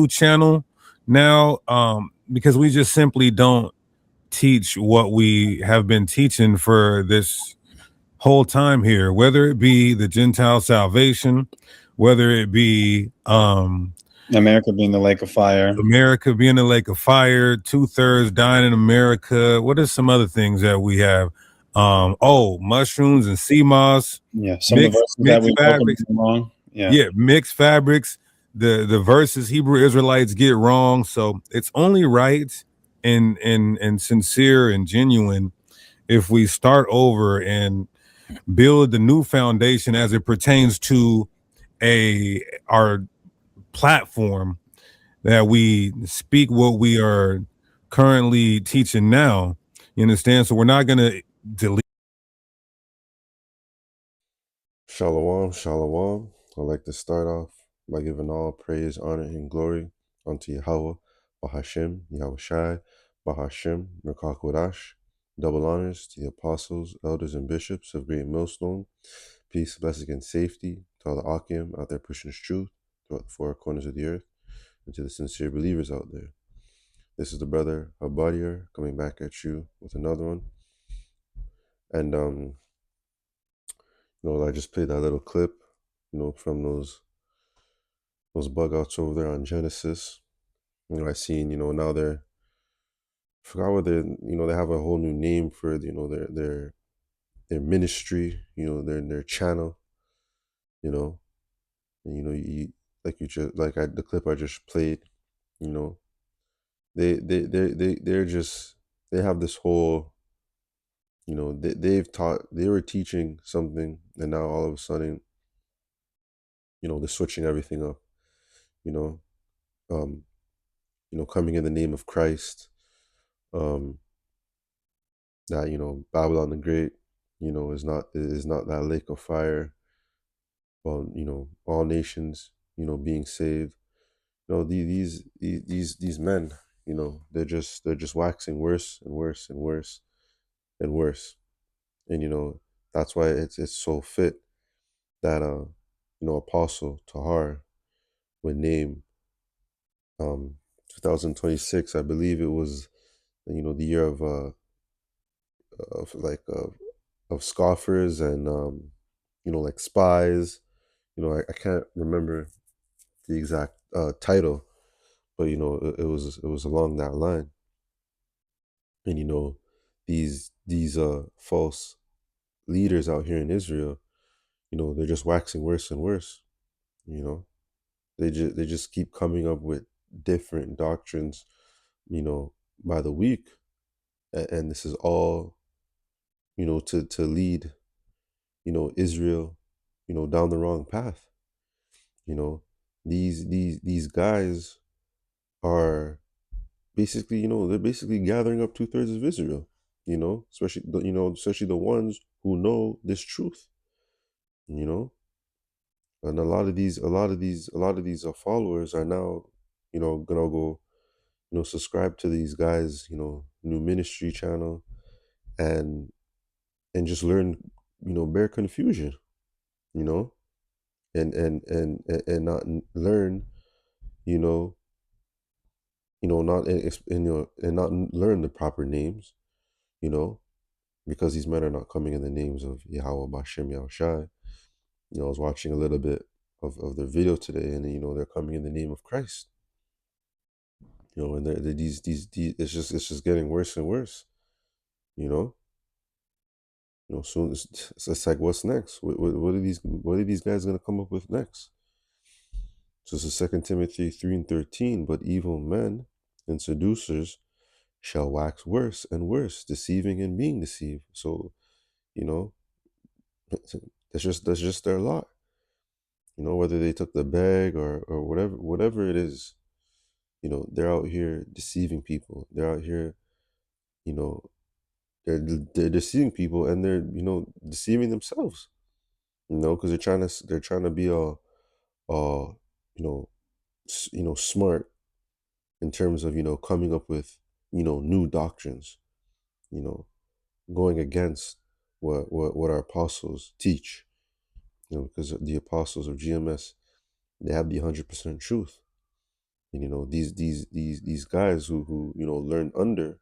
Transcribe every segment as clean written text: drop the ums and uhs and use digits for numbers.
new channel now, because we just simply don't teach what we have been teaching for this whole time here, whether it be the Gentile salvation, whether it be America being the lake of fire. America being the lake of fire, 2/3 dying in America. What are some other things that we have? Mushrooms and sea moss. Yeah, some of the verses that Mixed we've opened fabrics. wrong. Yeah. Yeah, mixed fabrics. The verses Hebrew Israelites get wrong. So it's only right and sincere and genuine if we start over and build the new foundation as it pertains to our platform, that we speak what we are currently teaching now. You understand? So we're not going to delete. Shalom, shalom. I'd like to start off by giving all praise, honor, and glory unto Yahweh, Bahashem, Yahweh Shai, Bahashem, Merkah Kodash. Double honors to the apostles, elders, and bishops of Great Millstone. Peace, blessing, and safety to all the Akim out there pushing this truth throughout the four corners of the earth, and to the sincere believers out there. This is the brother Abadier coming back at you with another one. And I just played that little clip, from those bug outs over there on Genesis. I seen, now I forgot what they have a whole new name for, their ministry, their channel, and the clip I just played, they have this whole, they were teaching something, and now all of a sudden, they're switching everything up, coming in the name of Christ, that, Babylon the Great, is not that lake of fire. Well, all nations, being saved. These men, they're just waxing worse and worse and worse and worse. And that's why it's so fit that Apostle Tahar would name 2026, I believe it was, the year of scoffers and like spies. I can't remember the exact title, but it was along that line. And these false leaders out here in Israel, they're just waxing worse and worse. They just keep coming up with different doctrines, by the week, and this is all, to lead, Israel, down the wrong path. These guys are basically, they're basically gathering up 2/3 of Israel, especially the ones who know this truth, and a lot of these followers are now, gonna go, subscribe to these guys, new ministry channel, and just learn, bare confusion, and not learn, not and not learn the proper names, because these men are not coming in the names of Yahweh, Bashem, Yahweh Shai. I was watching a little bit of their video today, and they're coming in the name of Christ. And these it's just getting worse and worse. Soon it's like, what's next? What are these guys gonna come up with next? So this is 2 Timothy 3:13. But evil men and seducers shall wax worse and worse, deceiving and being deceived. So, that's just their lot. Whether they took the bag or whatever it is, they're out here deceiving people. They're out here, they're deceiving people, and they're deceiving themselves. Because they're trying to be all smart in terms of coming up with new doctrines, going against what our apostles teach. Because the apostles of GMS, they have the 100% truth. And these guys who learn under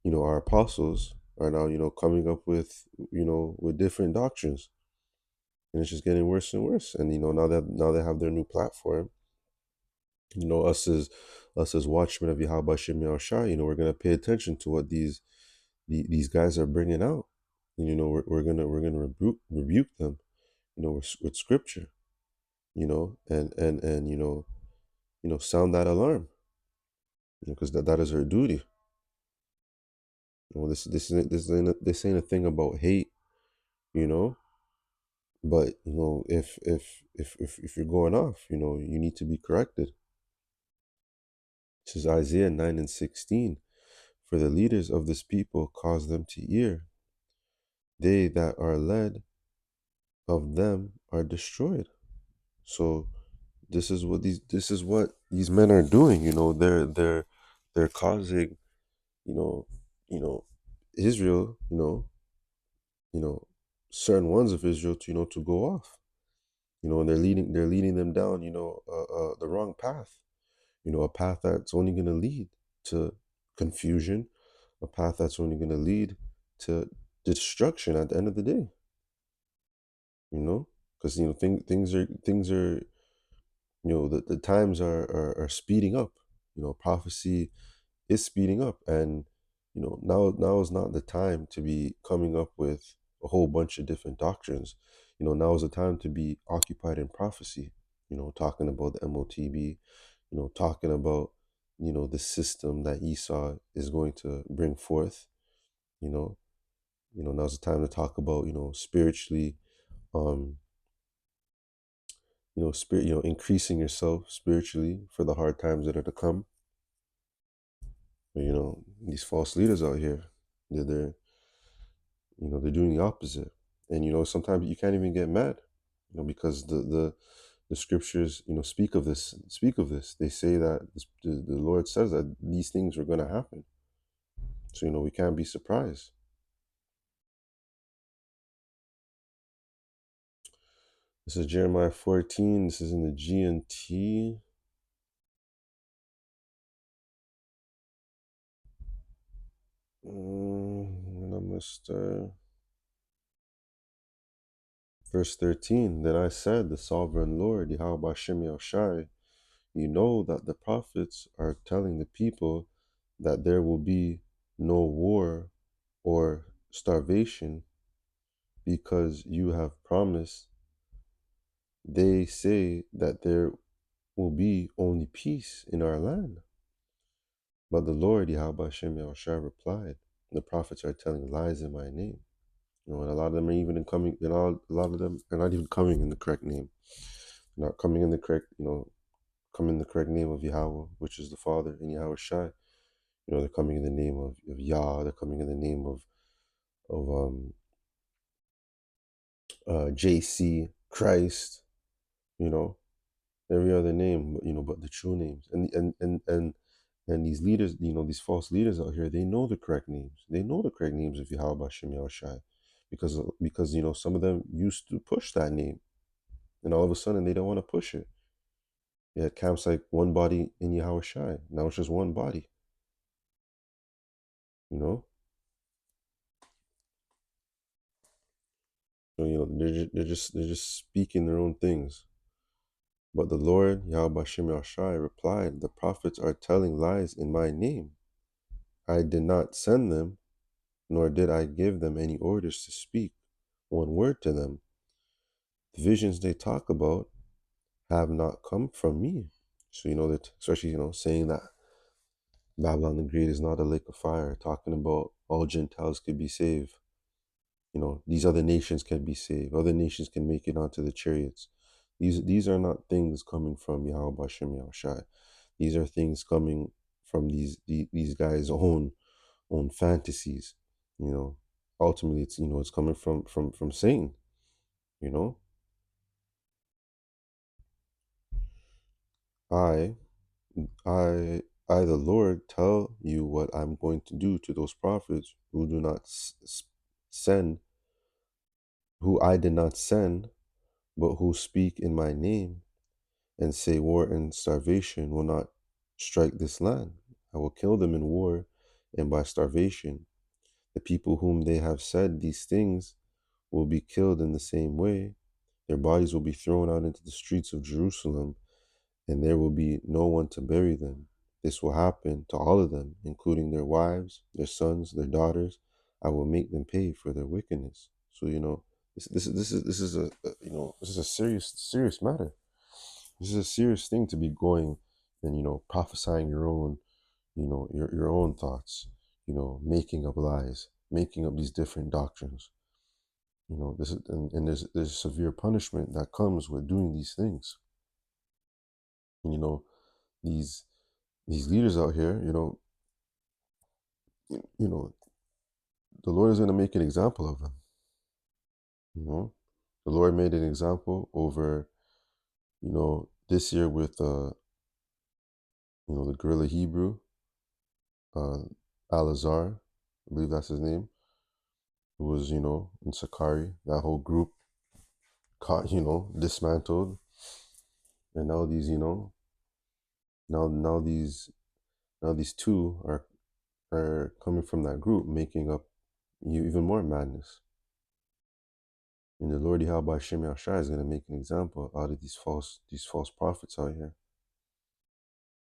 our apostles are now coming up with different doctrines, and it's just getting worse and worse. And now they have their new platform. Us as watchmen of Yahweh Shem Yahushua, we're gonna pay attention to what these guys are bringing out. And, we're gonna rebuke them, with scripture, and sound that alarm, because that is our duty. This ain't a thing about hate, but if you're going off, you need to be corrected. This is Isaiah 9:16. For the leaders of this people cause them to err. They that are led of them are destroyed. So this is what these men are doing. They're causing Israel, certain ones of Israel to go off. And they're leading them down the wrong path. A path that's only going to lead to confusion, a path that's only going to lead to destruction at the end of the day. Because things are the times are speeding up. Prophecy is speeding up, and now is not the time to be coming up with a whole bunch of different doctrines. Now is the time to be occupied in prophecy. Talking about the MOTB, talking about the system that Esau is going to bring forth. Now's the time to talk about spiritually, increasing yourself spiritually for the hard times that are to come. But, these false leaders out here, they're doing the opposite. And sometimes you can't even get mad, because the scriptures speak of this. They say that the Lord says that these things are going to happen. So we can't be surprised. This is Jeremiah 14. This is in the GNT. And I'm going to start. Verse 13. Then I said, the sovereign Lord, Yahweh Shem Yahushai, you know that the prophets are telling the people that there will be no war or starvation because you have promised. They say that there will be only peace in our land. But the Lord, Yahweh Hashem Yahushua, replied, the prophets are telling lies in my name. And a lot of them are even coming, a lot of them are not even coming in the correct name. They're not coming in the correct, coming in the correct name of Yahweh, which is the Father, and Yahweh Shai. They're coming in the name of Yah. They're coming in the name of JC, Christ, every other name, but the true names. And these leaders, these false leaders out here, they know the correct names. They know the correct names of Yahweh Hashem Yahushai, because some of them used to push that name, and all of a sudden they don't want to push it. They had camps like one body in Yahweh Shai. Now it's just one body. So, they're just speaking their own things. But the Lord, Yahweh Shem Yahushai, replied, the prophets are telling lies in my name. I did not send them, nor did I give them any orders to speak one word to them. The visions they talk about have not come from me. So, that especially, saying that Babylon the Great is not a lake of fire, talking about all Gentiles could be saved. These other nations can be saved. Other nations can make it onto the chariots. These are not things coming from Yahweh Hashem Yahushai. These are things coming from these guys' own fantasies. Ultimately, it's coming from Satan. I, the Lord, tell you what I'm going to do to those prophets who do not send, who I did not send, but who speak in my name. and say war and starvation will not strike this land. I will kill them in war and by starvation. The people whom they have said these things will be killed in the same way. Their bodies will be thrown out into the streets of Jerusalem, and there will be no one to bury them. This will happen to all of them, including their wives, their sons, their daughters. I will make them pay for their wickedness. So this is a serious matter. This is a serious thing to be going and prophesying your own your own thoughts, making up lies, making up these different doctrines. This is and there's severe punishment that comes with doing these things. And, these leaders out here, the Lord is going to make an example of them. The Lord made an example over, this year with the guerrilla Hebrew, Al-Azhar, I believe that's his name. It was, in Sakari, that whole group caught, dismantled. And now these, now these two are coming from that group, making up even more madness. And the Lord Yahweh Shem Yahshai is going to make an example out of these false prophets out here.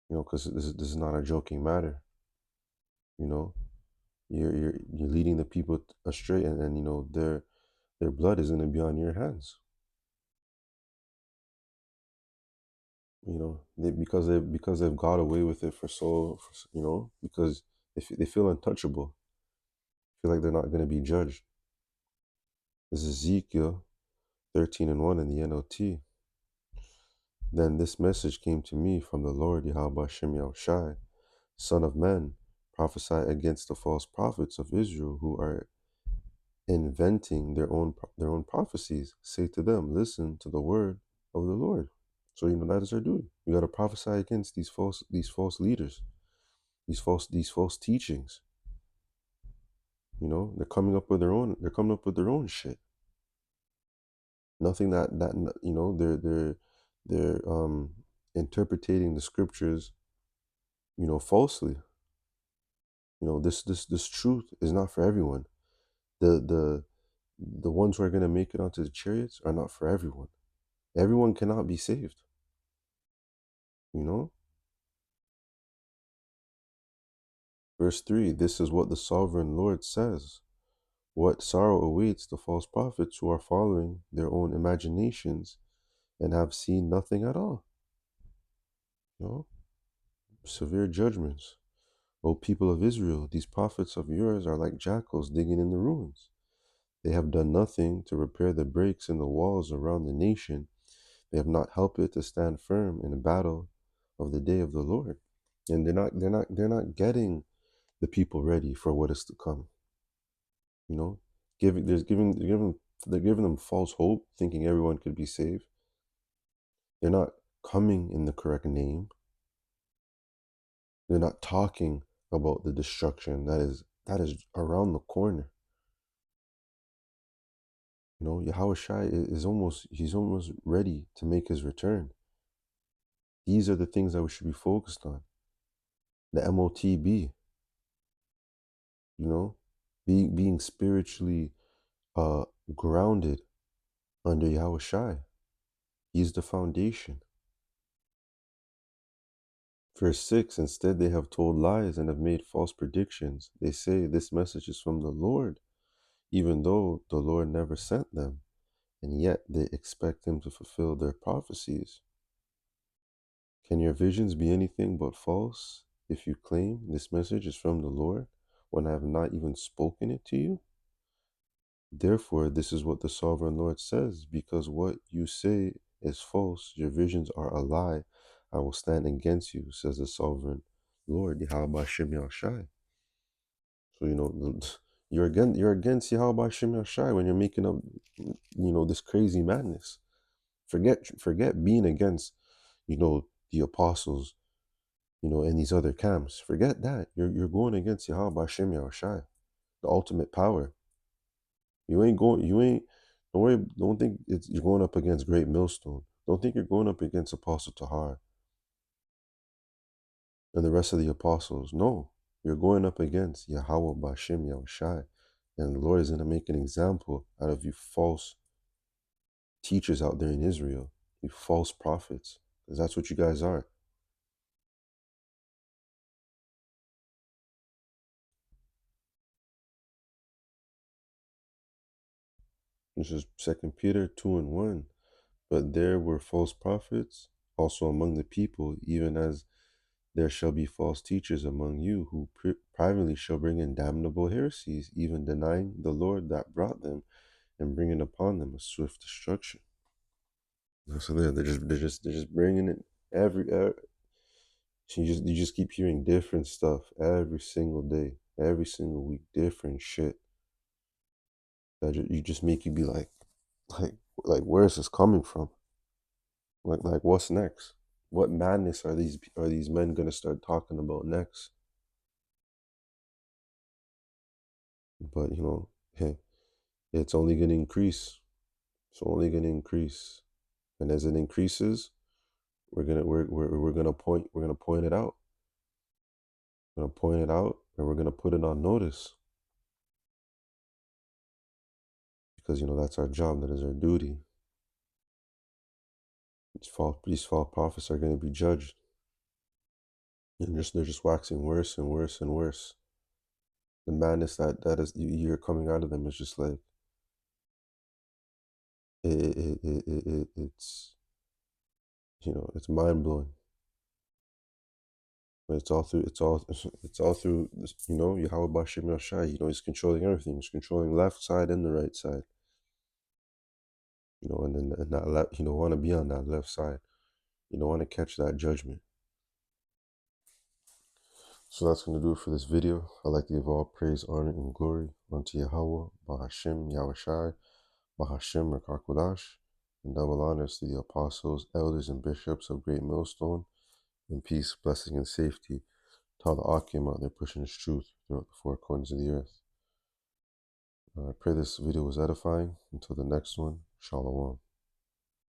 Because this is not a joking matter. You're leading the people astray, and their blood is going to be on your hands. Because they've got away with it because they feel untouchable, feel like they're not going to be judged. This is Ezekiel 13:1 in the NLT. Then this message came to me from the Lord Yahweh Shem Yahushai, Son of man, prophesy against the false prophets of Israel who are inventing their own prophecies. Say to them, listen to the word of the Lord. So that is our duty. We got to prophesy against these false leaders, these false teachings. They're coming up with their own shit. Nothing that they're interpreting the scriptures falsely. This truth is not for everyone. The ones who are going to make it onto the chariots are not for everyone. Everyone cannot be saved. Verse 3, this is what the sovereign Lord says. What sorrow awaits the false prophets who are following their own imaginations and have seen nothing at all. Severe judgments. O people of Israel, these prophets of yours are like jackals digging in the ruins. They have done nothing to repair the breaks in the walls around the nation. They have not helped it to stand firm in the battle of the day of the Lord. And they're not getting the people ready for what is to come. They're giving them false hope, thinking everyone could be saved. They're not coming in the correct name. They're not talking about the destruction that is around the corner. Yahushua is almost ready to make his return. These are the things that we should be focused on. The MOTB, being spiritually grounded under Yahushua. He's the foundation. Verse 6, instead they have told lies and have made false predictions. They say this message is from the Lord, even though the Lord never sent them, and yet they expect him to fulfill their prophecies. Can your visions be anything but false if you claim this message is from the Lord when I have not even spoken it to you? Therefore, this is what the sovereign Lord says, because what you say is false, your visions are a lie, I will stand against you, says the sovereign Lord, Yahweh Shem Yahushai. So, you're against Yahweh Shem Yahushai when you're making up, this crazy madness. Forget being against, the apostles, and these other camps. Forget that. You're going against Yahweh Shem Yahushai, the ultimate power. Don't think you're going up against Great Millstone. Don't think you're going up against Apostle Tahar and the rest of the apostles. No, you're going up against Yahweh Bashem Yahushai. And the Lord is going to make an example out of you false teachers out there in Israel, you false prophets, because that's what you guys are. This is 2 Peter 2:1. But there were false prophets also among the people, even as there shall be false teachers among you, who privately shall bring in damnable heresies, even denying the Lord that brought them, and bringing upon them a swift destruction. So they're just bringing it you just keep hearing different stuff every single day, every single week, different shit that you just make you be like where is this coming from? Like what's next? What madness are these men gonna start talking about next? But hey, it's only gonna increase. It's only gonna increase, and as it increases, we're gonna point it out. We're gonna point it out, and we're gonna put it on notice, because that's our job. That is our duty. These false prophets are gonna be judged, and they're just waxing worse and worse and worse. The madness that is you're coming out of them is just like it's it's mind blowing. But it's all through this, Yahweh Bashem Yashai. He's controlling everything. He's controlling left side and the right side. And that left, you don't want to be on that left side. You don't want to catch that judgment. So that's going to do it for this video. I'd like to give all praise, honor, and glory unto Yahweh, Bahashem, Yahushai, Bahashem, Rakakodash, and double honors to the apostles, elders, and bishops of Great Millstone, and peace, blessing, and safety to all the Akim out there pushing his truth throughout the four corners of the earth. I pray this video was edifying. Until the next one, Shalom.